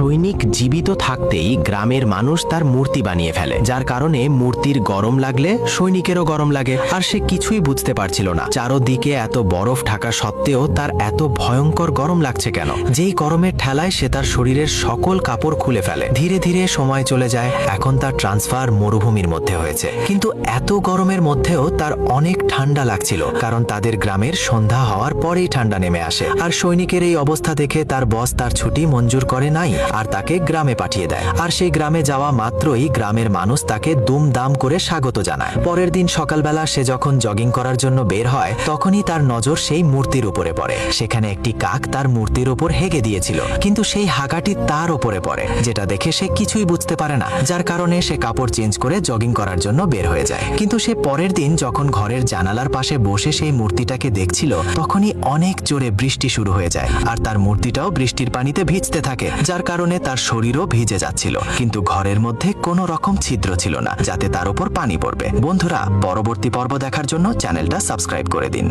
সৈনিক জীবিত থাকতেই গ্রামের মানুষ তার মূর্তি বানিয়ে ফেলে, যার কারণে মূর্তির গরম লাগলে সৈনিকেরও গরম লাগে। আর সে কিছুই বুঝতে পারছিল না চারদিকে এত বরফ ঢাকা সত্ত্বেও তার এত ভয়ঙ্কর গরম লাগছে কেন। যেই গরমের ঠেলায় সে তার শরীরের সকল কাপড় খুলে ফেলে। ধীরে ধীরে সময় চলে যায়। এখন তার ট্রান্সফার মরুভূমির মধ্যে হয়েছে, কিন্তু এত গরমের মধ্যেও তার অনেক ঠান্ডা লাগছিল, কারণ তাদের গ্রামের সন্ধ্যা হওয়ার পরেই ঠান্ডা নেমে আসে। আর সৈনিকের এই অবস্থা দেখে তার বস তার ছুটি মঞ্জুর করে নাই আর তাকে গ্রামে পাঠিয়ে দেয়। আর সেই গ্রামে যাওয়া মাত্রই গ্রামের মানুষ তাকে দুমদাম করে স্বাগত জানায়। পরের দিন সকালবেলা সে যখন জগিং করার জন্য বের হয়, তখনই তার নজর সেই মূর্তির উপরে পড়ে। সেখানে একটি কাক তার মূর্তির উপর হেগে দিয়েছিল, কিন্তু সেই হাগাটি তার উপরে পড়ে, যেটা দেখে সে কিছুই বুঝতে পারে না, যার কারণে সে কাপড় চেঞ্জ করে জগিং করার জন্য বের হয়ে যায়। কিন্তু সে পরের দিন যখন ঘরের জানালার পাশে বসে সেই মূর্তিটাকে দেখছিল, তখনই অনেক জোরে বৃষ্টি শুরু হয়ে যায় আর তার মূর্তিটাও বৃষ্টির পানিতে ভিজতে থাকে, যার কারণে তার শরীরও ভিজে যাচ্ছিল, কিন্তু ঘরের মধ্যে কোনো রকম ছিদ্র ছিল না যাতে তার উপর পানি পড়বে। বন্ধুরা, পরবর্তী পর্ব দেখার জন্য চ্যানেলটা সাবস্ক্রাইব করে দিন।